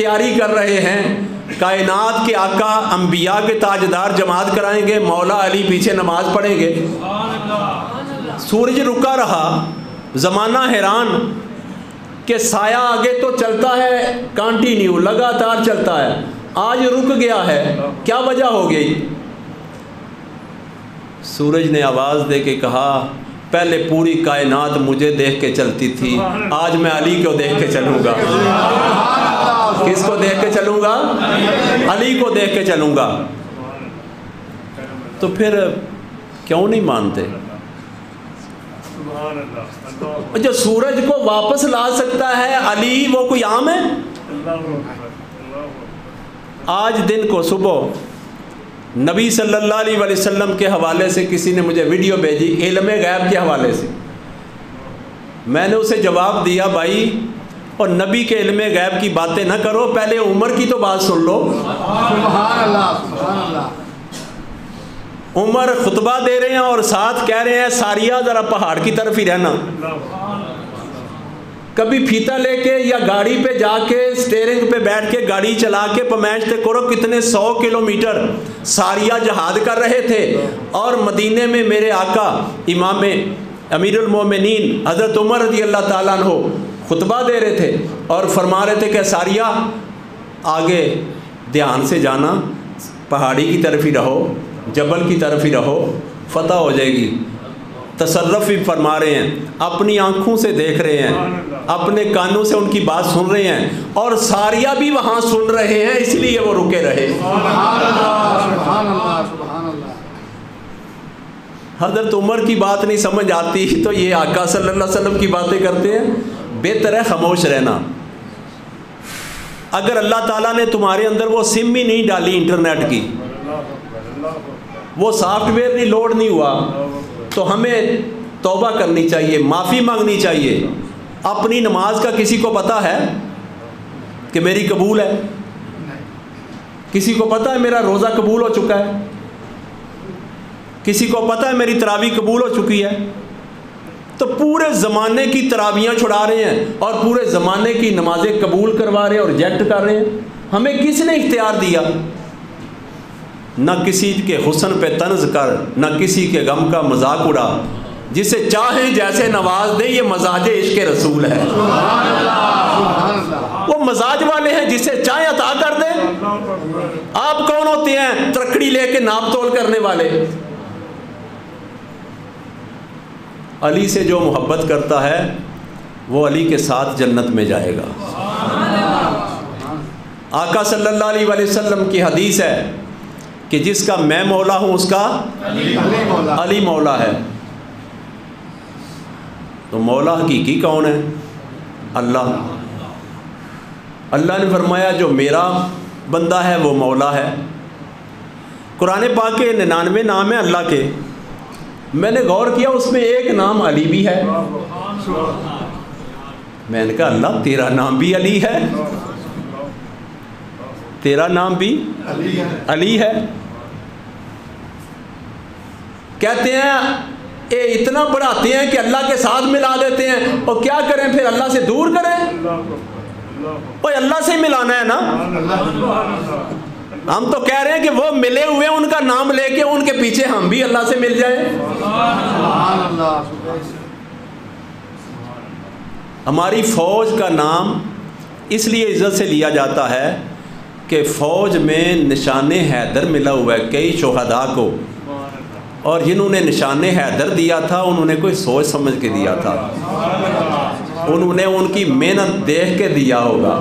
تیاری کر رہے ہیں، کائنات کے آقا، انبیاء کے تاجدار جماعت کرائیں گے، مولا علی پیچھے نماز پڑھیں گے۔ سورج رکا رہا، زمانہ حیران کہ سایہ آگے تو چلتا ہے کنٹینیو، لگاتار چلتا ہے، آج رک گیا ہے، کیا وجہ ہو گئی؟ سورج نے آواز دے کے کہا پہلے پوری کائنات مجھے دیکھ کے چلتی تھی، آج میں علی کو دیکھ کے چلوں گا۔ کس کو دیکھ کے چلوں گا؟ علی کو دیکھ کے چلوں گا۔ تو پھر کیوں نہیں مانتے؟ جو سورج کو واپس لا سکتا ہے علی، وہ کوئی عام ہے؟ آج دن کو صبح نبی صلی اللہ علیہ وسلم کے حوالے سے کسی نے مجھے ویڈیو بھیجی، علم غیب کے حوالے سے۔ میں نے اسے جواب دیا، بھائی اور نبی کے علم غیب کی باتیں نہ کرو، پہلے عمر کی تو بات سن لو۔ سبحان اللہ، سبحان اللہ۔ عمر خطبہ دے رہے ہیں اور ساتھ کہہ رہے ہیں ساریہ ذرا پہاڑ کی طرف ہی رہنا۔ کبھی پھیتا لے کے یا گاڑی پہ جا کے سٹیئرنگ پہ بیٹھ کے گاڑی چلا کے پمینچتے کرو کتنے 100 کلومیٹر ساریہ جہاد کر رہے تھے، اور مدینے میں میرے آقا امام امیر المومنین حضرت عمر رضی اللہ تعالیٰ عنہ خطبہ دے رہے تھے اور فرما رہے تھے کہ ساریہ آگے دھیان سے جانا، پہاڑی کی طرف ہی رہو، جبل کی طرف ہی رہو، فتح ہو جائے گی۔ تصرف بھی فرما رہے ہیں، اپنی آنکھوں سے دیکھ رہے ہیں، اپنے کانوں سے ان کی بات سن رہے ہیں، اور ساریہ بھی وہاں سن رہے ہیں، اس لیے وہ رکے رہے۔ سبحان اللہ، سبحان اللہ، سبحان اللہ۔ حضرت عمر کی بات نہیں سمجھ آتی تو یہ آقا صلی اللہ علیہ وسلم کی باتیں کرتے ہیں۔ بہتر ہے خاموش رہنا۔ اگر اللہ تعالیٰ نے تمہارے اندر وہ سم ہی نہیں ڈالی انٹرنیٹ کی، وہ سافٹ ویئر نہیں لوڈ نہیں ہوا، تو ہمیں توبہ کرنی چاہیے، معافی مانگنی چاہیے۔ اپنی نماز کا کسی کو پتہ ہے کہ میری قبول ہے؟ کسی کو پتہ ہے میرا روزہ قبول ہو چکا ہے؟ کسی کو پتہ ہے میری تراویح قبول ہو چکی ہے؟ تو پورے زمانے کی تراویحاں چھڑا رہے ہیں اور پورے زمانے کی نمازیں قبول کروا رہے ہیں اور ریجیکٹ کر رہے ہیں۔ ہمیں کس نے اختیار دیا؟ نہ کسی کے حسن پہ طنز کر، نہ کسی کے غم کا مذاق اڑا، جسے چاہیں جیسے نواز دے، یہ مزاج عشق رسول ہے۔ وہ مزاج والے ہیں، جسے چاہیں عطا کر دیں۔ آپ کون ہوتے ہیں ترکڑی لے کے ناپ تول کرنے والے؟ علی سے جو محبت کرتا ہے وہ علی کے ساتھ جنت میں جائے گا۔ آقا صلی اللہ علیہ وسلم کی حدیث ہے کہ جس کا میں مولا ہوں اس کا علی مولا ہے۔ تو مولا حقیقی کون ہے؟ اللہ۔ اللہ نے فرمایا جو میرا بندہ ہے وہ مولا ہے۔ قرآن پاک کے 99 نام ہیں اللہ کے، میں نے غور کیا اس میں ایک نام علی بھی ہے۔ میں نے کہا اللہ تیرا نام بھی علی ہے، تیرا نام بھی علی ہے۔ کہتے ہیں اے اتنا بڑھاتے ہیں کہ اللہ کے ساتھ ملا دیتے ہیں، اور کیا کریں پھر اللہ سے دور کریں؟ اوہ اللہ سے ملانا ہے نا۔ ہم تو کہہ رہے ہیں کہ وہ ملے ہوئے ان کا نام لے کے ان کے پیچھے ہم بھی اللہ سے مل جائیں۔ ہماری فوج کا نام اس لیے عزت سے لیا جاتا ہے کہ فوج میں نشان حیدر ملا ہوا ہے کئی شہداء کو، اور جنہوں نے نشان حیدر دیا تھا انہوں نے کوئی سوچ سمجھ کے دیا تھا، انہوں نے ان کی محنت دیکھ کے دیا ہوگا،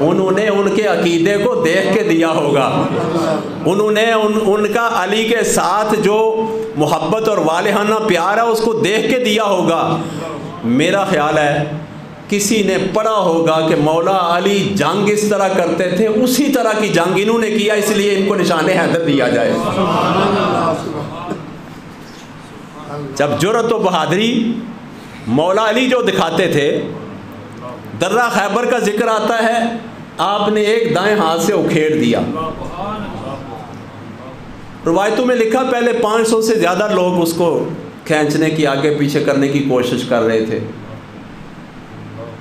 انہوں نے ان کے عقیدے کو دیکھ کے دیا ہوگا، انہوں نے ان کا علی کے ساتھ جو محبت اور والہانہ پیار ہے اس کو دیکھ کے دیا ہوگا۔ میرا خیال ہے کسی نے پڑھا ہوگا کہ مولا علی جنگ اس طرح کرتے تھے، اسی طرح کی جنگ انہوں نے کیا، اس لیے ان کو نشان حیدر دیا جائے۔ جب جرأت و بہادری مولا علی جو دکھاتے تھے، درہ خیبر کا ذکر آتا ہے، آپ نے ایک دائیں ہاتھ سے اکھیڑ دیا۔ روایتوں میں لکھا پہلے 500 سے زیادہ لوگ اس کو کھینچنے کی، آگے پیچھے کرنے کی کوشش کر رہے تھے،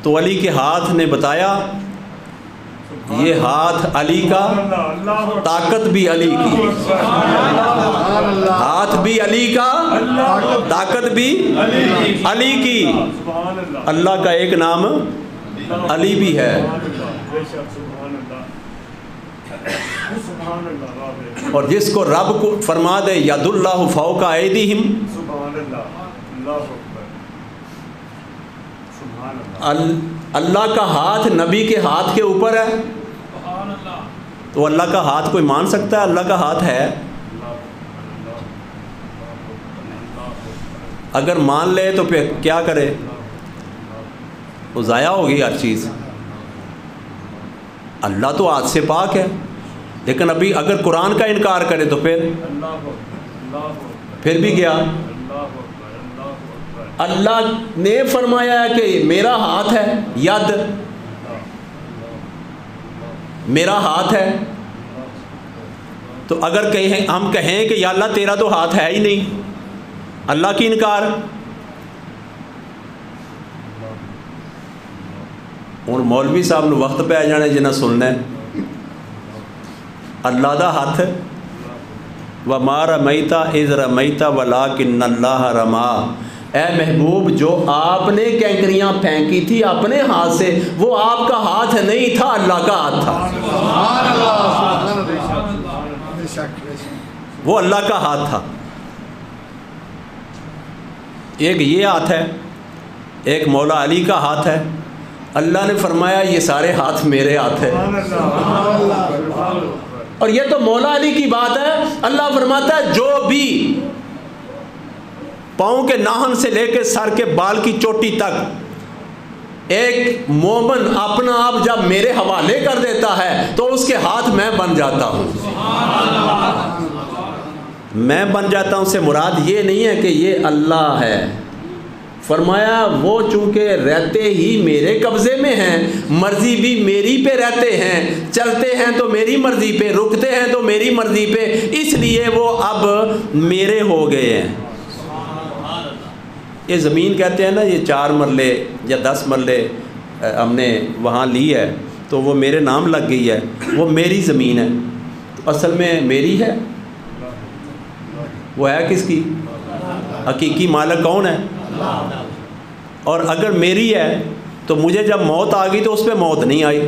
تو علی کے ہاتھ نے بتایا یہ ہاتھ علی کا، طاقت بھی علی کی، ہاتھ بھی علی کا، طاقت بھی علی کی۔ اللہ کا ایک نام علی بھی ہے۔ اور جس کو رب کو فرما دے ید اللہ فوق ایدیہم، اللہ کا ہاتھ نبی کے ہاتھ کے اوپر ہے، تو اللہ کا ہاتھ کوئی مان سکتا ہے؟ اللہ کا ہاتھ ہے۔ اگر مان لے تو پھر کیا کرے؟ وہ ضائع ہوگی ہر چیز۔ اللہ تو ہاتھ سے پاک ہے، لیکن ابھی اگر قرآن کا انکار کرے تو پھر بھی گیا۔ اللہ نے فرمایا ہے کہ میرا ہاتھ ہے، ید میرا ہاتھ ہے، تو اگر ہم کہیں کہ یا اللہ تیرا تو ہاتھ ہے ہی نہیں، اللہ کی انکار۔ اور مولوی صاحب نے وقت پہ آ جانے جنہیں سننا ہے اللہ دا ہاتھ وَمَا رَمَيْتَ إِذْ رَمَيْتَ وَلَكِنَّ اللَّهَ رَمَا۔ اے محبوب، جو آپ نے کینکریاں پھینکی تھی اپنے ہاتھ سے، وہ آپ کا ہاتھ نہیں تھا، اللہ کا ہاتھ تھا۔ وہ اللہ کا ہاتھ تھا۔ ایک یہ ہاتھ ہے، ایک مولا علی کا ہاتھ ہے۔ اللہ نے فرمایا یہ سارے ہاتھ میرے ہاتھ ہیں۔ اور یہ تو مولا علی کی بات ہے۔ اللہ فرماتا ہے جو بھی پاؤں کے ناخن سے لے کے سر کے بال کی چوٹی تک ایک مومن اپنا آپ جب میرے حوالے کر دیتا ہے تو اس کے ہاتھ میں بن جاتا ہوں۔ میں بن جاتا ہوں سے مراد یہ نہیں ہے کہ یہ اللہ ہے۔ فرمایا وہ چونکہ رہتے ہی میرے قبضے میں ہیں، مرضی بھی میری پہ رہتے ہیں، چلتے ہیں تو میری مرضی پہ، رکتے ہیں تو میری مرضی پہ، اس لیے وہ اب میرے ہو گئے ہیں۔ یہ زمین کہتے ہیں نا، یہ 4 مرلے یا 10 مرلے ہم نے وہاں لی ہے تو وہ میرے نام لگ گئی ہے، وہ میری زمین ہے، تو اصل میں میری ہے، وہ ہے کس کی؟ حقیقی مالک کون ہے؟ اور اگر میری ہے تو مجھے جب موت آ گئی تو اس پہ موت نہیں آئی،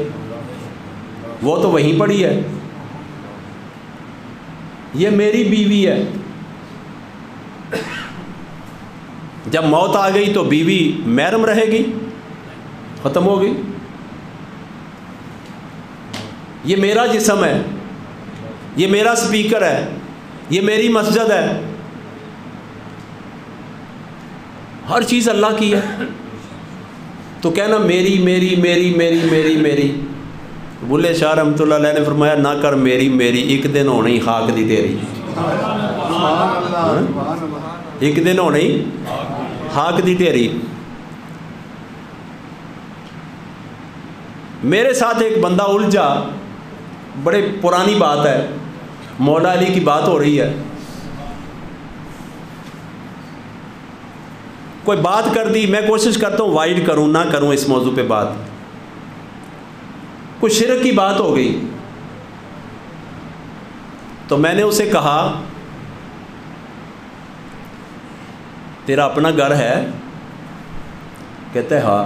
وہ تو وہیں پڑی ہے۔ یہ میری بیوی ہے، جب موت آ گئی تو بیوی محرم رہے گی، ختم ہو گئی۔ یہ میرا جسم ہے، یہ میرا سپیکر ہے، یہ میری مسجد ہے، ہر چیز اللہ کی ہے۔ تو کہنا میری میری میری میری میری میری، بلے شاہ رحمۃ اللہ علیہ نے فرمایا نہ کر میری میری، ایک دن ہونی خاک دی تیری، ایک دن ہونی خاک دی تیری۔ میرے ساتھ ایک بندہ الجھا، بڑے پرانی بات ہے، مولا علی کی بات ہو رہی ہے، کوئی بات کر دی، میں کوشش کرتا ہوں وائڈ کروں نہ کروں اس موضوع پہ بات، کوئی شرک کی بات ہو گئی تو میں نے اسے کہا تیرا اپنا گھر ہے؟ کہتا ہے ہاں۔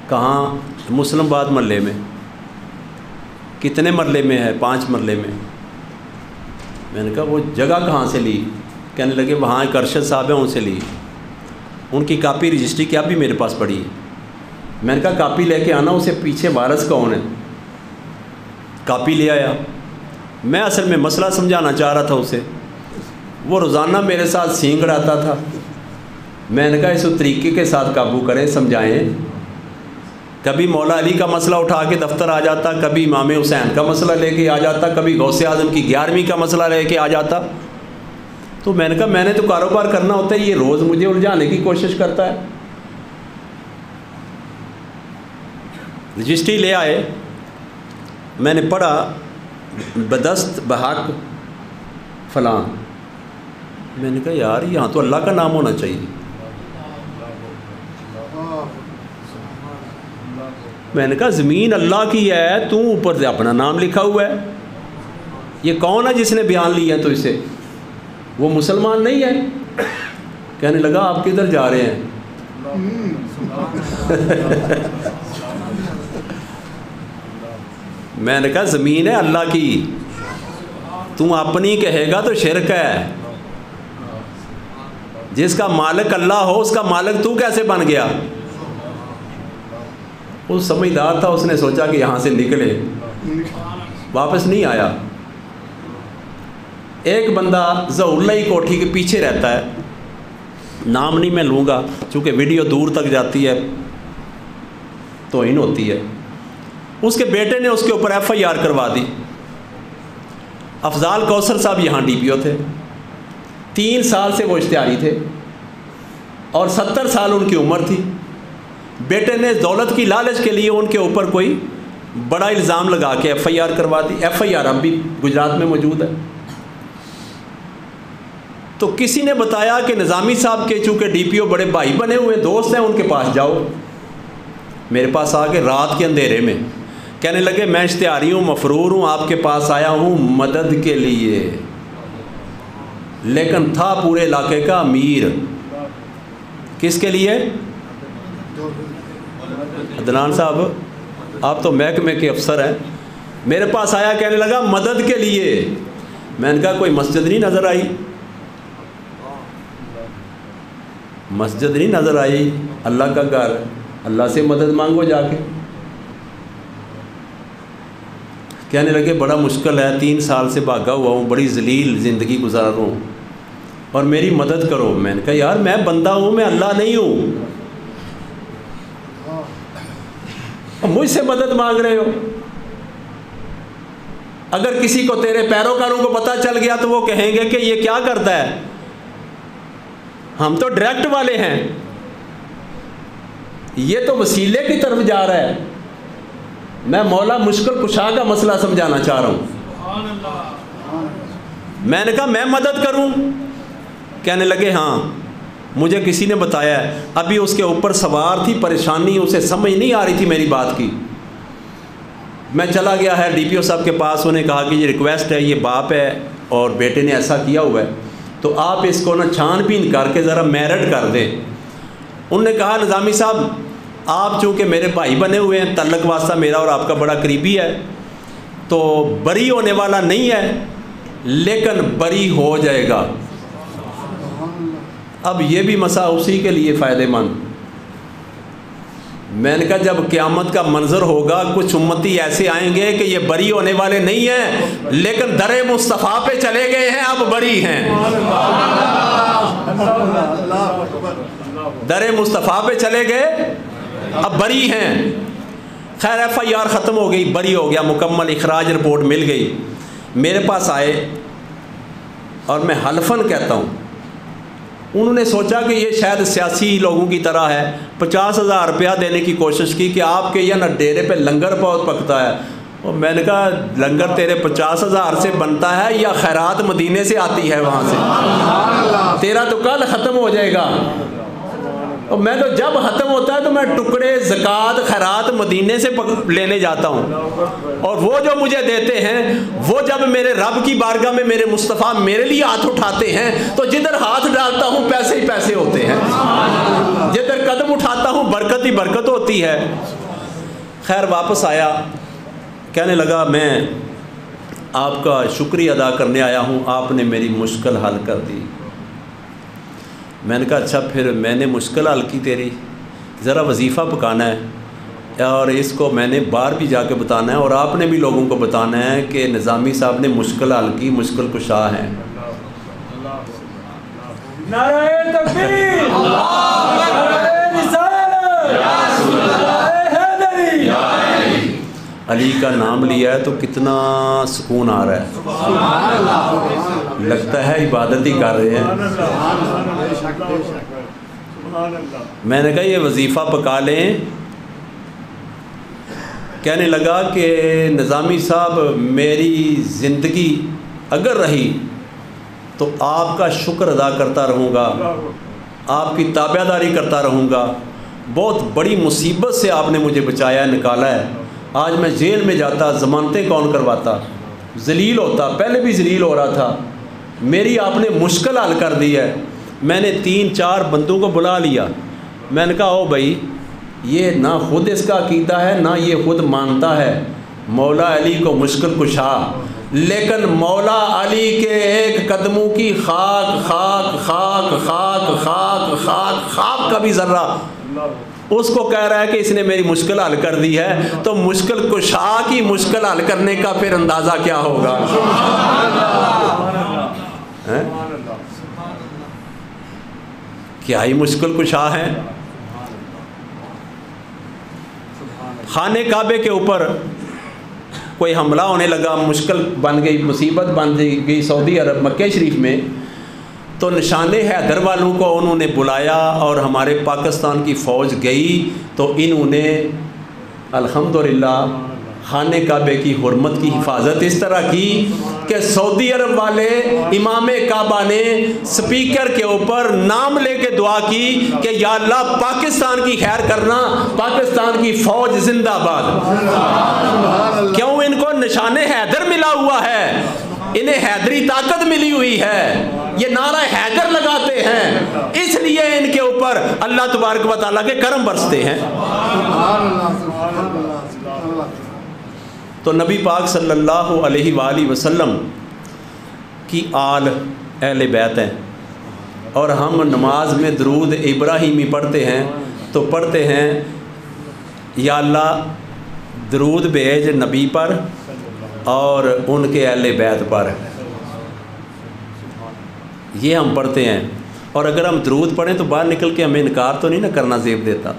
کہاں؟ مسلم آباد محلے میں۔ کتنے مرلے میں ہے؟ 5 مرلے میں۔ میں نے کہا وہ جگہ کہاں سے لی؟ کہنے لگے وہاں ایک ارشد صاحب ہیں ان سے لی، ان کی کاپی رجسٹری کیا بھی میرے پاس پڑی ہے۔ میں نے کہا کاپی لے کے آنا، اسے پیچھے وارث کون ہے؟ کاپی لے آیا۔ میں اصل میں مسئلہ سمجھانا چاہ رہا تھا اسے، وہ روزانہ میرے ساتھ سینگ اڑاتا تھا۔ میں نے کہا اس طریقے کے ساتھ قابو کریں، سمجھائیں۔ کبھی مولا علی کا مسئلہ اٹھا کے دفتر آ جاتا، کبھی امام حسین کا مسئلہ لے کے آ جاتا، کبھی غوث اعظم کی 11ویں کا مسئلہ لے کے آ جاتا۔ تو میں نے کہا میں نے تو کاروبار کرنا ہوتا ہے، یہ روز مجھے الجھانے کی کوشش کرتا ہے۔ رجسٹری لے آئے، میں نے پڑھا بدست بحق فلاں۔ میں نے کہا یار یہاں تو اللہ کا نام ہونا چاہیے۔ میں نے کہا زمین اللہ کی ہے، تو اوپر سے اپنا نام لکھا ہوا ہے، یہ کون ہے جس نے بیان لیا تو اسے؟ وہ مسلمان نہیں ہے۔ کہنے لگا آپ کدھر جا رہے ہیں؟ میں نے کہا زمین ہے اللہ کی، تو اپنی کہے گا تو شرک ہے، جس کا مالک اللہ ہو اس کا مالک تو کیسے بن گیا؟ وہ سمجھدار تھا، اس نے سوچا کہ یہاں سے نکلے، واپس نہیں آیا۔ ایک بندہ ظہور اللہ کوٹھی کے پیچھے رہتا ہے، نام نہیں میں لوں گا چونکہ ویڈیو دور تک جاتی ہے، توہین ہوتی ہے۔ اس کے بیٹے نے اس کے اوپر FIR کروا دی۔ افضال کوثر صاحب یہاں DPO تھے، 3 سال سے وہ اشتہاری تھے اور 70 سال ان کی عمر تھی۔ بیٹے نے دولت کی لالچ کے لیے ان کے اوپر کوئی بڑا الزام لگا کے FIR کروا دی۔ FIR اب بھی گجرات میں موجود ہے۔ تو کسی نے بتایا کہ نظامی صاحب کے چونکہ DPO بڑے بھائی بنے ہوئے دوست ہیں، ان کے پاس جاؤ۔ میرے پاس آ کے رات کے اندھیرے میں کہنے لگے میں اشتہاری ہوں، مفرور ہوں، آپ کے پاس آیا ہوں مدد کے لیے، لیکن تھا پورے علاقے کا امیر۔ کس کے لیے؟ عدنان صاحب آپ تو محکمے کے افسر ہیں، میرے پاس آیا کہنے لگا مدد کے لیے۔ میں نے کہا کوئی مسجد نہیں نظر آئی؟ مسجد نہیں نظر آئی، اللہ کا گھر، اللہ سے مدد مانگو جا کے۔ کہنے لگے بڑا مشکل ہے، 3 سال سے بھاگا ہوا ہوں، بڑی ذلیل زندگی گزار رہا ہوں اور میری مدد کرو۔ میں نے کہا یار میں بندہ ہوں، میں اللہ نہیں ہوں، مجھ سے مدد مانگ رہے ہو؟ اگر کسی کو تیرے پیروکاروں کو پتہ چل گیا تو وہ کہیں گے کہ یہ کیا کرتا ہے، ہم تو ڈائریکٹ والے ہیں، یہ تو وسیلے کی طرف جا رہا ہے۔ میں مولا مشکل کشا کا مسئلہ سمجھانا چاہ رہا ہوں۔ میں نے کہا میں مدد کروں؟ کہنے لگے ہاں مجھے کسی نے بتایا ہے۔ ابھی اس کے اوپر سوار تھی، پریشانی اسے سمجھ نہیں آ رہی تھی میری بات کی۔ میں چلا گیا ہے DPO صاحب کے پاس، انہیں کہا کہ یہ ریکویسٹ ہے، یہ باپ ہے اور بیٹے نے ایسا کیا ہوا ہے، تو آپ اس کو نا چھان بین کر کے ذرا میرٹ کر دیں۔ انہوں نے کہا نظامی صاحب آپ چونکہ میرے بھائی بنے ہوئے ہیں، تعلق واسطہ میرا اور آپ کا بڑا قریبی ہے، تو بری ہونے والا نہیں ہے لیکن بری ہو جائے گا۔ اب یہ بھی مسا اسی کے لیے فائدہ مند۔ میں نے کہا جب قیامت کا منظر ہوگا کچھ امتی ایسے آئیں گے کہ یہ بری ہونے والے نہیں ہیں لیکن در مصطفیٰ پہ چلے گئے ہیں، اب بری ہیں، در مصطفیٰ پہ چلے گئے اب بری ہیں۔ خیر FIR ختم ہو گئی، بری ہو گیا، مکمل اخراج رپورٹ مل گئی۔ میرے پاس آئے اور میں حلفاً کہتا ہوں انہوں نے سوچا کہ یہ شاید سیاسی لوگوں کی طرح ہے، 50,000 روپیہ دینے کی کوشش کی کہ آپ کے یہ نا ڈیرے پہ لنگر بہت پکتا ہے۔ اور میں نے کہا لنگر تیرے 50,000 سے بنتا ہے یا خیرات مدینے سے آتی ہے وہاں سے؟ تیرا تو کل ختم ہو جائے گا۔ اور میں تو جب ختم ہوتا ہے تو میں ٹکڑے زکوٰۃ خیرات مدینے سے لینے جاتا ہوں، اور وہ جو مجھے دیتے ہیں وہ جب میرے رب کی بارگاہ میں میرے مصطفیٰ میرے لیے ہاتھ اٹھاتے ہیں تو جدھر ہاتھ ڈالتا ہوں پیسے ہی پیسے ہوتے ہیں، جدھر قدم اٹھاتا ہوں برکت ہی برکت ہوتی ہے۔ خیر واپس آیا، کہنے لگا میں آپ کا شکریہ ادا کرنے آیا ہوں، آپ نے میری مشکل حل کر دی۔ میں نے کہا اچھا پھر میں نے مشکل حل کی تیری، ذرا وظیفہ پکانا ہے اور اس کو میں نے باہر بھی جا کے بتانا ہے اور آپ نے بھی لوگوں کو بتانا ہے کہ نظامی صاحب نے مشکل حل کی، مشکل کشا ہیں۔ نعرہ تکبیر، نعرہ رسالت، نعرہ حیدری۔ علی کا نام لیا ہے تو کتنا سکون آ رہا ہے، لگتا ہے عبادت ہی کر رہے ہیں۔ میں نے کہا یہ وظیفہ پکا لیں۔ کہنے لگا کہ نظامی صاحب میری زندگی اگر رہی تو آپ کا شکر ادا کرتا رہوں گا، آپ کی تابعداری کرتا رہوں گا، بہت بڑی مصیبت سے آپ نے مجھے بچایا ہے، نکالا ہے. آج میں جیل میں جاتا، ضمانتیں کون کرواتا، ذلیل ہوتا، پہلے بھی ذلیل ہو رہا تھا. میری آپ نے مشکل حل کر دی ہے. میں نے 3-4 بندوں کو بلا لیا. میں نے کہا او بھائی، یہ نہ خود اس کا عقیدہ ہے نہ یہ خود مانتا ہے مولا علی کو مشکل کشا، لیکن مولا علی کے ایک قدموں کی خاک خاک خاک خاک خاک خاک خاک کا بھی ذرہ اس کو کہہ رہا ہے کہ اس نے میری مشکل حل کر دی ہے، تو مشکل کشا کی مشکل حل کرنے کا پھر اندازہ کیا ہوگا. کیا ہی مشکل کشا ہے. خانہ کعبے کے اوپر کوئی حملہ ہونے لگا، مشکل بن گئی، مصیبت بن گئی سعودی عرب مکہ شریف میں. تو نشان حیدر والوں کو انہوں نے بلایا اور ہمارے پاکستان کی فوج گئی تو انہوں نے الحمدللہ خانہ کعبے کی حرمت کی حفاظت اس طرح کی کہ سعودی عرب والے امام کعبہ نے سپیکر کے اوپر نام لے کے دعا کی کہ یا اللہ پاکستان کی خیر کرنا، پاکستان کی فوج زندہ باد. کیوں؟ ان کو نشان حیدر ملا ہوا ہے، انہیں حیدری طاقت ملی ہوئی ہے، یہ نعرہ حیدر لگاتے ہیں، اس لیے ان کے اوپر اللہ تبارک و تعالیٰ کے کرم برستے ہیں. تو نبی پاک صلی اللہ علیہ وآلہ وسلم کی آل اہل بیت ہیں، اور ہم نماز میں درود ابراہیمی پڑھتے ہیں تو پڑھتے ہیں یا اللہ درود بھیج نبی پر اور ان کے اہل بیت پر، یہ ہم پڑھتے ہیں. اور اگر ہم درود پڑھیں تو باہر نکل کے ہمیں انکار تو نہیں نہ کرنا زیب دیتا،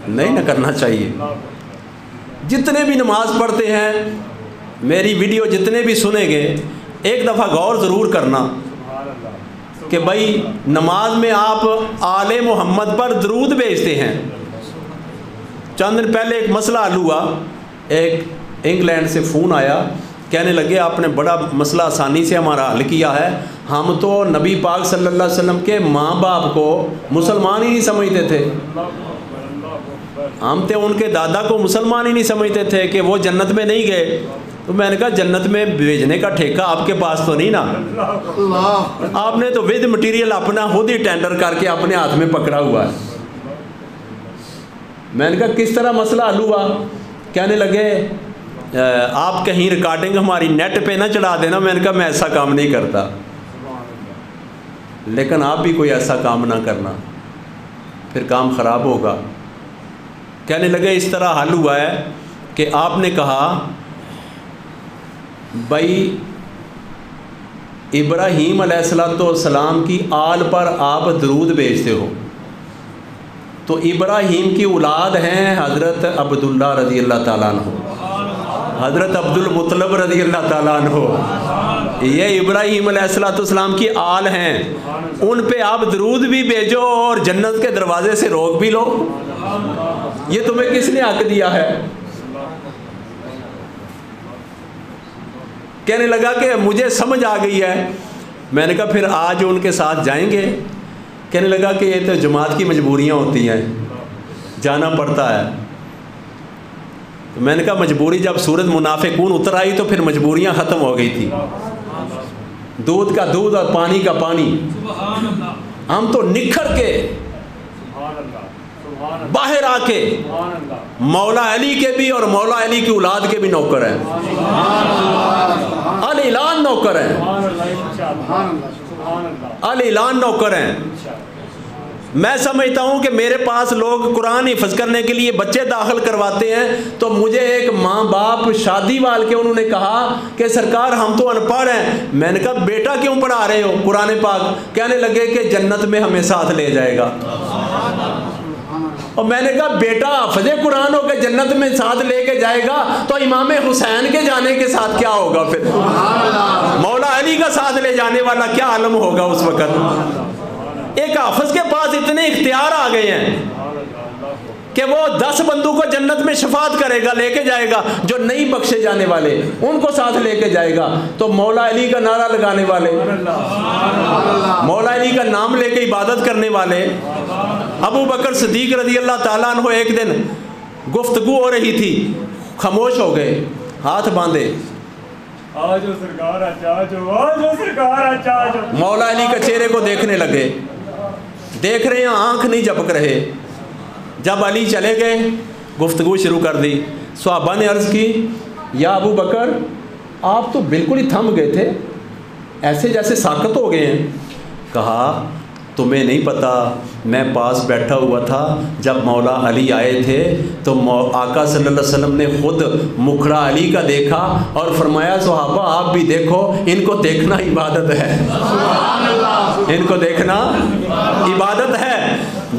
نہیں نہ کرنا چاہیے. جتنے بھی نماز پڑھتے ہیں، میری ویڈیو جتنے بھی سنیں گے، ایک دفعہ غور ضرور کرنا کہ بھائی نماز میں آپ آل محمد پر درود بھیجتے ہیں. چند دن پہلے ایک مسئلہ حل ہوا، ایک انگلینڈ سے فون آیا، کہنے لگے آپ نے بڑا مسئلہ آسانی سے ہمارا حل کیا ہے، ہم تو نبی پاک صلی اللہ علیہ وسلم کے ماں باپ کو مسلمان ہی نہیں سمجھتے تھے، ہم تو ان کے دادا کو مسلمان ہی نہیں سمجھتے تھے کہ وہ جنت میں نہیں گئے. تو میں نے کہا جنت میں بھیجنے کا ٹھیکہ آپ کے پاس تو نہیں نا، آپ نے تو ود مٹیریل اپنا خود ہی ٹینڈر کر کے اپنے ہاتھ میں پکڑا ہوا ہے. میں نے کہا کس طرح مسئلہ حل ہوا؟ کہنے لگے آپ کہیں ریکارڈنگ ہماری نیٹ پہ نہ چڑھا دینا. میں نے کہا میں ایسا کام نہیں کرتا، لیکن آپ بھی کوئی ایسا کام نہ کرنا، پھر کام خراب ہوگا. کہنے لگے اس طرح حل ہوا ہے کہ آپ نے کہا بھائی ابراہیم علیہ السلام کی آل پر آپ درود بھیجتے ہو، تو ابراہیم کی اولاد ہیں حضرت عبداللہ رضی اللہ تعالیٰ عنہ، حضرت عبد المطلب رضی اللہ تعالیٰ عنہ، یہ ابراہیم علیہ السلام کی آل ہیں، ان پہ آپ درود بھی بھیجو اور جنت کے دروازے سے روک بھی لو. یہ تمہیں کس نے حق دیا ہے؟ کہنے لگا کہ مجھے سمجھ آ گئی ہے. میں نے کہا پھر آج ان کے ساتھ جائیں گے؟ کہنے لگا کہ یہ تو جماعت کی مجبوریاں ہوتی ہیں، جانا پڑتا ہے. تو میں نے کہا مجبوری جب سورۃ منافقون اتر آئی تو پھر مجبوریاں ختم ہو گئی تھی. دودھ کا دودھ اور پانی کا پانی. ہم تو نکھر کے باہر آ کے مولا علی کے بھی اور مولا علی کی اولاد کے بھی نوکر ہیں، اعلان نوکر ہیں، اعلان نوکر ہیں. میں سمجھتا ہوں کہ میرے پاس لوگ قرآن حفظ کرنے کے لیے بچے داخل کرواتے ہیں تو مجھے ایک ماں باپ شادی وال کے انہوں نے کہا کہ سرکار ہم تو ان پڑھ ہیں. میں نے کہا بیٹا کیوں پڑھا رہے ہو قرآن پاک؟ کہنے لگے کہ جنت میں ہمیں ساتھ لے جائے گا. اور میں نے کہا بیٹا حافظ قرآن ہو کے جنت میں ساتھ لے کے جائے گا تو امام حسین کے جانے کے ساتھ کیا ہوگا؟ پھر مولا علی کا ساتھ لے جانے والا کیا عالم ہوگا اس وقت؟ ایک حافظ کے پاس اتنے اختیار آ گئے ہیں کہ وہ 10 بندوں کو جنت میں شفاعت کرے گا، لے کے جائے گا. جو نہیں بخشے جانے والے ان کو ساتھ لے کے جائے گا. تو مولا علی کا نعرہ لگانے والے، مولا علی کا نام لے کے عبادت کرنے والے، ابو بکر صدیق رضی اللہ تعالیٰ عنہ ایک دن گفتگو ہو رہی تھی، خاموش ہو گئے، ہاتھ باندھے، آجو سرکار آجو، آجو سرکار آجو۔ مولا علی کے چہرے کو دیکھنے لگے، دیکھ رہے ہیں، آنکھ نہیں جھپک رہے۔ جب علی چلے گئے گفتگو شروع کر دی۔ صحابہ نے عرض کی یا ابو بکر آپ تو بالکل ہی تھم گئے تھے، ایسے جیسے ساکت ہو گئے ہیں۔ کہا تمہیں نہیں پتہ، میں پاس بیٹھا ہوا تھا، جب مولا علی آئے تھے تو آقا صلی اللہ علیہ وسلم نے خود مکھڑا علی کا دیکھا اور فرمایا صحابہ آپ بھی دیکھو، ان کو دیکھنا عبادت ہے، ان کو دیکھنا عبادت ہے۔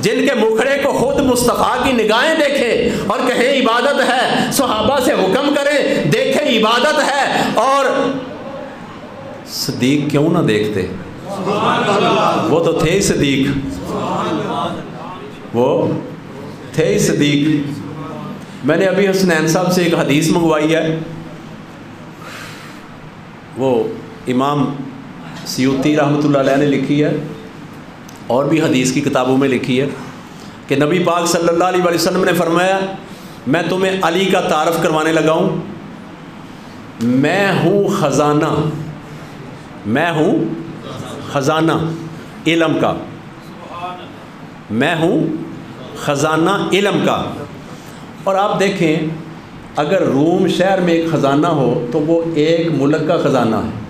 جن کے مکھڑے کو خود مصطفیٰ کی نگاہیں دیکھیں اور کہیں عبادت ہے، صحابہ سے حکم کریں دیکھیں عبادت ہے۔ اور صدیق کیوں نہ دیکھتے، وہ تو تھے ہی صدیق، وہ تھے ہی صدیق۔ میں نے ابھی حسنین صاحب سے ایک حدیث منگوائی ہے، وہ امام سیوطی رحمۃ اللہ علیہ نے لکھی ہے اور بھی حدیث کی کتابوں میں لکھی ہے کہ نبی پاک صلی اللہ علیہ وسلم نے فرمایا میں تمہیں علی کا تعارف کروانے لگا ہوں، میں ہوں خزانہ، میں ہوں خزانہ علم کا، میں ہوں خزانہ علم کا۔ اور آپ دیکھیں اگر روم شہر میں ایک خزانہ ہو تو وہ ایک ملک کا خزانہ ہے،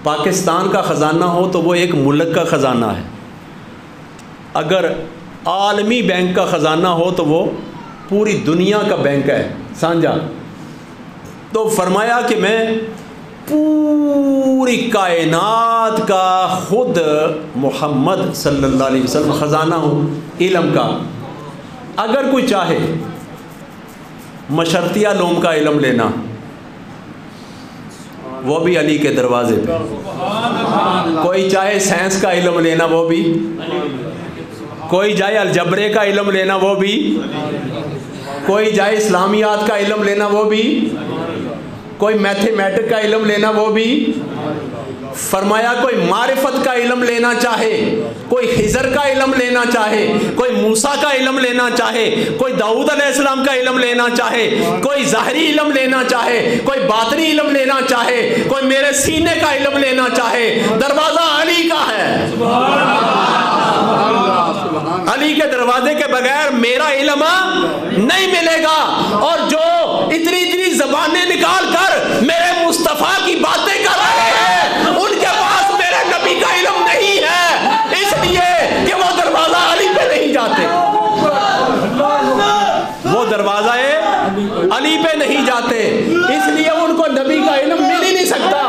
پاکستان کا خزانہ ہو تو وہ ایک ملک کا خزانہ ہے، اگر عالمی بینک کا خزانہ ہو تو وہ پوری دنیا کا بینک ہے سانجا۔ تو فرمایا کہ میں پوری کائنات کا خود محمد صلی اللہ علیہ وسلم خزانہ ہوں علم کا۔ اگر کوئی چاہے مشرطیہ علوم کا علم لینا وہ بھی علی کے دروازے پہ، کوئی چاہے سائنس کا علم لینا وہ بھی، کوئی جائے الجبرے کا علم لینا وہ بھی، کوئی جائے اسلامیات کا علم لینا وہ بھی، کوئی میتھمیٹک کا علم لینا وہ بھی۔ فرمایا کوئی معرفت کا علم لینا چاہے، کوئی خضر کا علم لینا چاہے، کوئی موسیٰ کا علم لینا چاہے، کوئی داؤد علیہ السلام کا علم لینا چاہے، کوئی ظاہری علم لینا چاہے، کوئی باطنی علم لینا چاہے، کوئی میرے سینے کا علم لینا چاہے، دروازہ علی کا ہے۔ علی کے دروازے کے بغیر میرا علم نہیں ملے گا۔ اور جو اتنی اتنی زبانیں نکال کر میرے مصطفیٰ کی باتیں کر رہے ہیں ان کے پاس میرے نبی کا علم نہیں ہے، اس لیے کہ وہ دروازہ علی پہ نہیں جاتے، وہ دروازہ علی پہ نہیں جاتے، اس لیے ان کو نبی کا علم مل ہی نہیں سکتا۔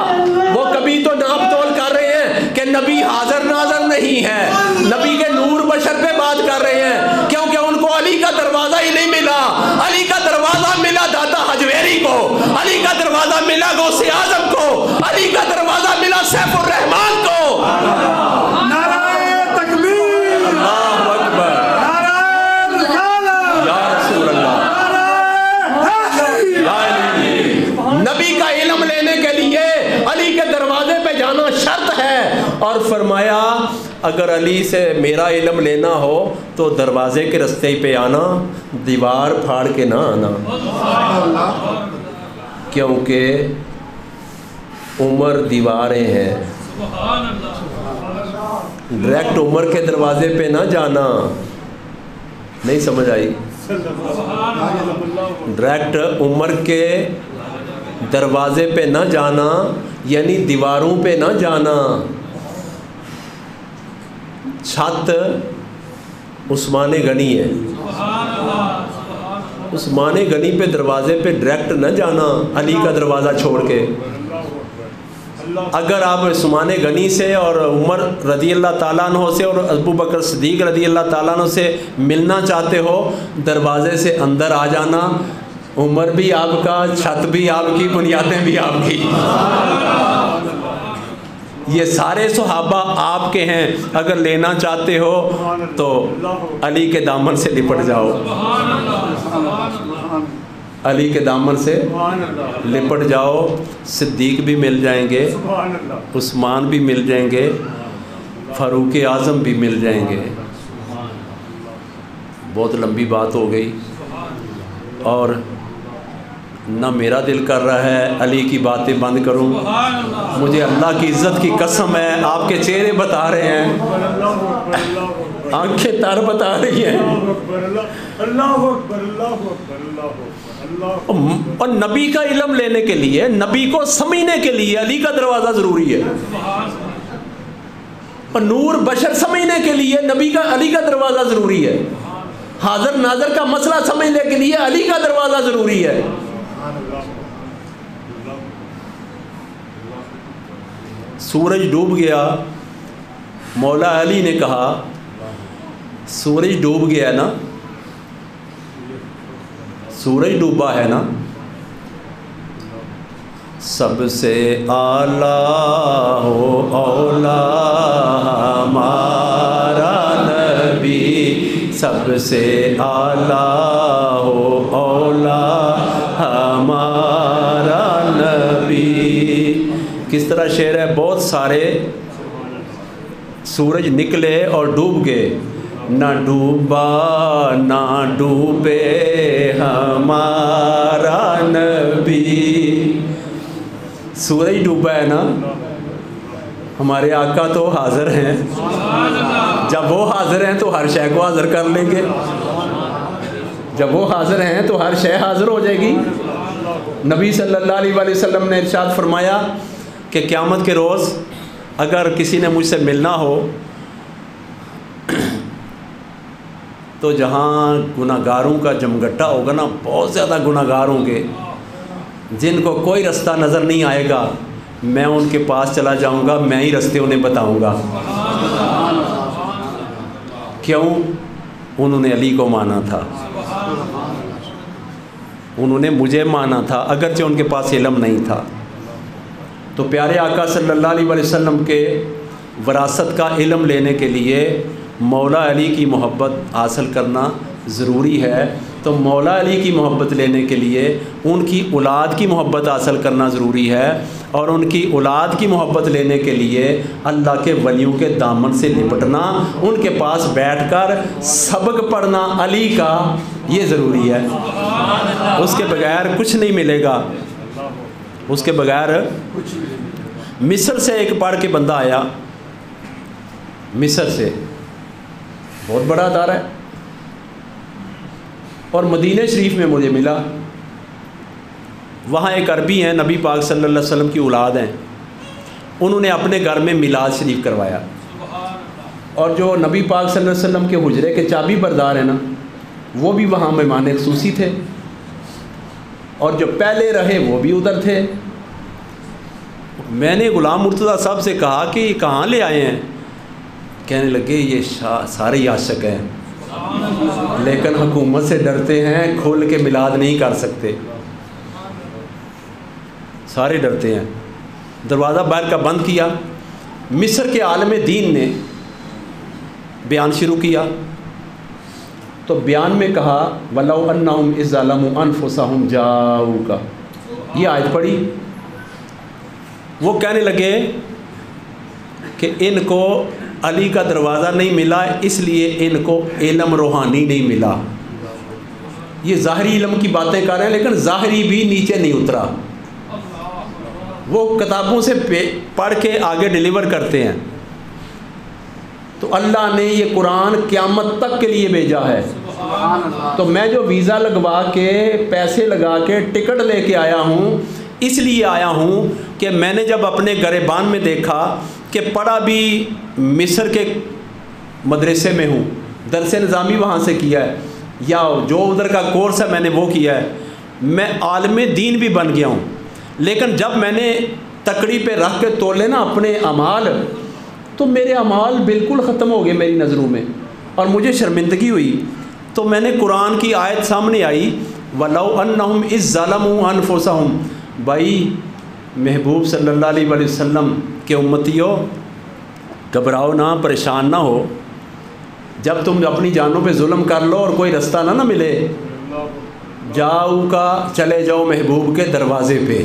وہ کبھی تو ناپ تول کر رہے ہیں کہ نبی حاضر ناظر نہیں ہے، نبی کے نور بشر پہ بات کر رہے ہیں، کیونکہ ان کو علی کا دروازہ ہی نہیں ملا۔ علی کا دروازہ ملا داتا حجویری کو، علی کا دروازہ ملا غوث اعظم کو، علی کا دروازہ ملا سیف الرحمان کو۔ نعرہ تکبیر، اللہ اکبر، نعرہ رسالت، یا رسول اللہ، یا علی۔ نبی کا علم لینے کے لیے علی کے دروازے پہ جانا شرط ہے۔ اور فرمایا اگر علی سے میرا علم لینا ہو تو دروازے کے رستے پہ آنا، دیوار پھاڑ کے نہ آنا، کیونکہ عمر دیواریں ہیں۔ ڈائریکٹ عمر کے دروازے پہ نہ جانا، نہیں سمجھ آئی؟ ڈائریکٹ عمر کے دروازے پہ نہ جانا یعنی دیواروں پہ نہ جانا۔ چھت عثمان غنی ہے، عثمان غنی پہ دروازے پہ ڈائریکٹ نہ جانا علی کا دروازہ چھوڑ کے۔ اگر آپ عثمان غنی سے اور عمر رضی اللہ تعالیٰ عنہ سے اور ابو بکر صدیق رضی اللہ تعالیٰ عنہ سے ملنا چاہتے ہو دروازے سے اندر آ جانا، عمر بھی آپ کا، چھت بھی آپ کی، بنیادیں بھی آپ کی، یہ سارے صحابہ آپ کے ہیں۔ اگر لینا چاہتے ہو تو علی کے دامن سے لپٹ جاؤ، علی کے دامن سے لپٹ جاؤ، صدیق بھی مل جائیں گے، عثمان بھی مل جائیں گے، فاروق اعظم بھی مل جائیں گے، بہت لمبی بات ہو گئی اور نہ میرا دل کر رہا ہے علی کی باتیں بند کروں. مجھے اللہ کی عزت کی قسم ہے، آپ کے چہرے بتا رہے ہیں، آنکھیں تر بتا رہی ہیں. اور نبی کا علم لینے کے لیے، نبی کو سمجھنے کے لیے علی کا دروازہ ضروری ہے. اور نور بشر سمجھنے کے لیے علی کا دروازہ ضروری ہے. حاضر ناظر کا مسئلہ سمجھنے کے لیے علی کا دروازہ ضروری ہے. سورج ڈوب گیا، مولا علی نے کہا سورج ڈوب گیا نا، سورج ڈوبا ہے نا، سب سے اعلیٰ ہو اولا ہمارا نبی، سب سے اعلیٰ ہو اولا ہمارا نبی. کس طرح شعر ہے، بہت سارے سورج نکلے اور ڈوب گئے، نہ ڈوبا نہ ڈوبے ہمارا نبی. سورج ڈوبا ہے نا، ہمارے آقا تو حاضر ہیں، جب وہ حاضر ہیں تو ہر شے کو حاضر کر لیں گے. جب وہ حاضر ہیں تو ہر شے حاضر ہو جائے گی. نبی صلی اللہ علیہ وآلہ وسلم نے ارشاد فرمایا کہ قیامت کے روز اگر کسی نے مجھ سے ملنا ہو تو جہاں گناہ گاروں کا جمگٹا ہوگا نا، بہت زیادہ گناہ گار ہوں گے جن کو کوئی رستہ نظر نہیں آئے گا، میں ان کے پاس چلا جاؤں گا، میں ہی رستے انہیں بتاؤں گا. کیوں؟ انہوں نے علی کو مانا تھا، انہوں نے مجھے مانا تھا اگرچہ ان کے پاس علم نہیں تھا. تو پیارے آقا صلی اللہ علیہ وسلم کے وراثت کا علم لینے کے لیے مولا علی کی محبت حاصل کرنا ضروری ہے. تو مولا علی کی محبت لینے کے لیے ان کی اولاد کی محبت حاصل کرنا ضروری ہے، اور ان کی اولاد کی محبت لینے کے لیے اللہ کے ولیوں کے دامن سے لپٹنا، ان کے پاس بیٹھ کر سبق پڑھنا علی کا، یہ ضروری ہے. اس کے بغیر کچھ نہیں ملے گا، اس کے بغیر. مصر سے ایک پڑھ کے بندہ آیا، مصر سے، بہت بڑا ادارہ ہے، اور مدینہ شریف میں مجھے ملا. وہاں ایک عربی ہیں، نبی پاک صلی اللہ علیہ وسلم کی اولاد ہیں، انہوں نے اپنے گھر میں میلاد شریف کروایا. اور جو نبی پاک صلی اللہ علیہ وسلم کے حجرے کے چابی بردار ہیں نا، وہ بھی وہاں مہمان خصوصی تھے، اور جو پہلے رہے وہ بھی ادھر تھے. میں نے غلام مرتضیٰ صاحب سے کہا کہ یہ کہاں لے آئے ہیں؟ کہنے لگے یہ سارے ہی عاشق ہیں، لیکن حکومت سے ڈرتے ہیں، کھول کے میلاد نہیں کر سکتے، سارے ڈرتے ہیں. دروازہ باہر کا بند کیا. مصر کے عالم دین نے بیان شروع کیا. تو بیان میں کہا وَلَوْ أَنَّهُمْ إِذْ ظَلَمُوا أَنفُسَهُمْ جَاءُوكَ، یہ آیت پڑھی. وہ کہنے لگے کہ ان کو علی کا دروازہ نہیں ملا، اس لیے ان کو علم روحانی نہیں ملا. یہ ظاہری علم کی باتیں کر رہے ہیں، لیکن ظاہری بھی نیچے نہیں اترا. وہ کتابوں سے پڑھ کے آگے ڈیلیور کرتے ہیں. تو اللہ نے یہ قرآن قیامت تک کے لیے بھیجا ہے. تو میں جو ویزا لگوا کے پیسے لگا کے ٹکٹ لے کے آیا ہوں، اس لیے آیا ہوں کہ میں نے جب اپنے گریبان میں دیکھا کہ پڑھا بھی مصر کے مدرسے میں ہوں، درس نظامی وہاں سے کیا ہے، یا جو ادھر کا کورس ہے میں نے وہ کیا ہے، میں عالم دین بھی بن گیا ہوں. لیکن جب میں نے تکڑی پہ رکھ کے تولے نا اپنے اعمال، تو میرے اعمال بالکل ختم ہو گئے میری نظروں میں، اور مجھے شرمندگی ہوئی. تو میں نے قرآن کی آیت سامنے آئی وَلَوْ أَنَّهُمْ إِذْ ظَلَمُوا أَنفُسَهُمْ. بھائی محبوب صلی اللہ علیہ وآلہ وسلم کے امتیوں، گھبراؤ نہ، پریشان نہ ہو. جب تم اپنی جانوں پہ ظلم کر لو اور کوئی رستہ نہ ملے، جاؤ کا چلے جاؤ محبوب کے دروازے پہ.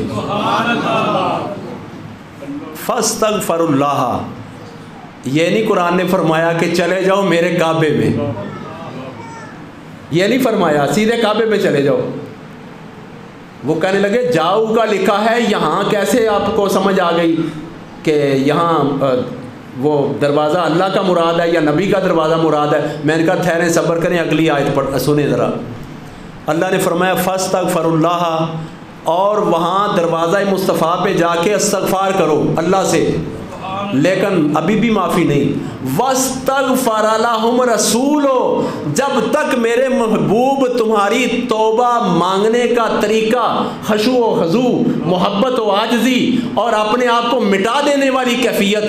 فاستغفر اللہ، یہ نہیں قرآن نے فرمایا کہ چلے جاؤ میرے کعبے میں. یہ نہیں فرمایا سیدھے کعبے پہ چلے جاؤ۔ وہ کہنے لگے جاؤ کا لکھا ہے، یہاں کیسے آپ کو سمجھ آ گئی کہ یہاں وہ دروازہ اللہ کا مراد ہے یا نبی کا دروازہ مراد ہے؟ میں نے کہا ٹھہریں، صبر کریں، اگلی آیت پڑھ سنیں ذرا۔ اللہ نے فرمایا فاستغفر اللہ، اور وہاں دروازہ مصطفیٰ پہ جا کے استغفار کرو اللہ سے، لیکن ابھی بھی معافی نہیں۔ وَاسْتَغْفَرَ لَهُمْ رَسُولُ، جب تک میرے محبوب تمہاری توبہ مانگنے کا طریقہ خشوع و خضوع، محبت و عاجزی اور اپنے آپ کو مٹا دینے والی کیفیت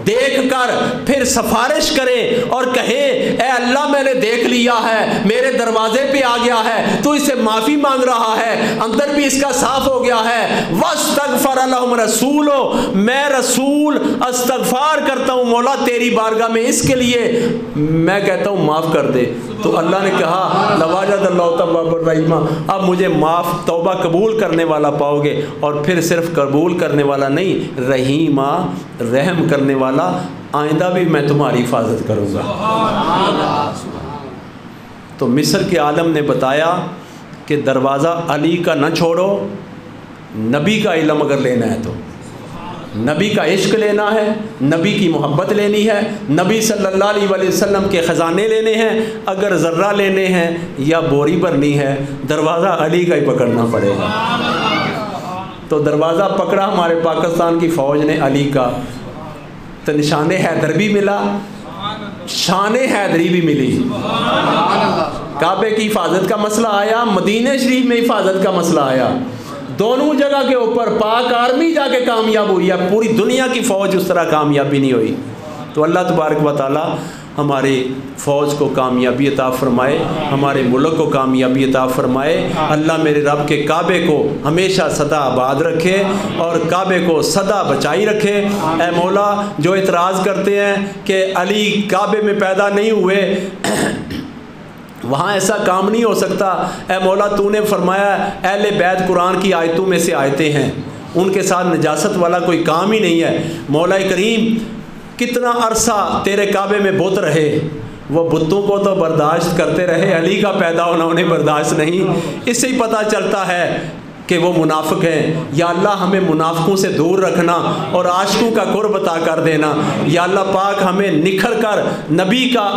دیکھ کر پھر سفارش کرے اور کہے اے اللہ میں نے دیکھ لیا ہے، میرے دروازے پہ آ گیا ہے، تو اس سے معافی مانگ رہا ہے، اندر بھی اس کا صاف ہو گیا ہے۔ وَاسْتَغْفَرَ لَهُمْ رَسُولُ، میں رسول استغفار کرتا ہوں مولا تیری بارگاہ میں اس کے لیے، میں کہتا ہوں معاف کر دے۔ تو اللہ نے کہا لواجد اللہ تواب الرحیم، اب مجھے معاف توبہ قبول کرنے والا پاؤ گے، اور پھر صرف قبول کرنے والا نہیں، رحیمہ رحم کرنے والا، آئندہ بھی میں تمہاری حفاظت کروں گا۔ تو مصر کے عالم نے بتایا کہ دروازہ علی کا نہ چھوڑو، نبی کا علم اگر لینا ہے تو نبی کا عشق لینا ہے، نبی کی محبت لینی ہے، نبی صلی اللہ علیہ وآلہ وسلم کے خزانے لینے ہیں، اگر ذرہ لینے ہیں یا بوری بھرنی ہے، دروازہ علی کا ہی پکڑنا پڑے گا۔ تو دروازہ پکڑا ہمارے پاکستان کی فوج نے علی کا، تو نشان حیدر بھی ملا، شان حیدری بھی ملی۔ کعبے کی حفاظت کا مسئلہ آیا، مدینہ شریف میں حفاظت کا مسئلہ آیا، دونوں جگہ کے اوپر پاک آرمی جا کے کامیاب ہوئی ہے، پوری دنیا کی فوج اس طرح کامیابی نہیں ہوئی۔ تو اللہ تبارک و تعالی ہماری فوج کو کامیابی عطا فرمائے، ہمارے ملک کو کامیابی عطا فرمائے۔ اللہ میرے رب کے کعبے کو ہمیشہ سدا آباد رکھے اور کعبے کو سدا بچائی رکھے۔ اے مولا، جو اعتراض کرتے ہیں کہ علی کعبے میں پیدا نہیں ہوئے، وہاں ایسا کام نہیں ہو سکتا، اے مولا تو نے فرمایا اہل بیت قرآن کی آیتوں میں سے آیتیں ہیں، ان کے ساتھ نجاست والا کوئی کام ہی نہیں ہے۔ مولا کریم کتنا عرصہ تیرے کعبے میں بت رہے، وہ بتوں کو تو برداشت کرتے رہے، علی کا پیدا ہونا انہیں برداشت نہیں۔ اس سے ہی پتہ چلتا ہے کہ وہ منافق ہیں۔ یا اللہ ہمیں منافقوں سے دور رکھنا اور عاشقوں کا قرب عطا کر دینا۔ یا اللہ پاک ہمیں نکھر کر نبی کا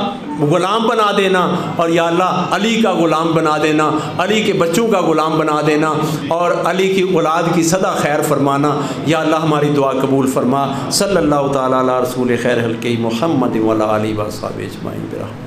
غلام بنا دینا، اور یا اللہ علی کا غلام بنا دینا، علی کے بچوں کا غلام بنا دینا، اور علی کی اولاد کی سدا خیر فرمانا۔ یا اللہ ہماری دعا قبول فرما۔ صلی اللہ تعالیٰ علی رسول خیر خلقہ محمد وعلی آلہ وصحبہ اجمعین برحمتہ۔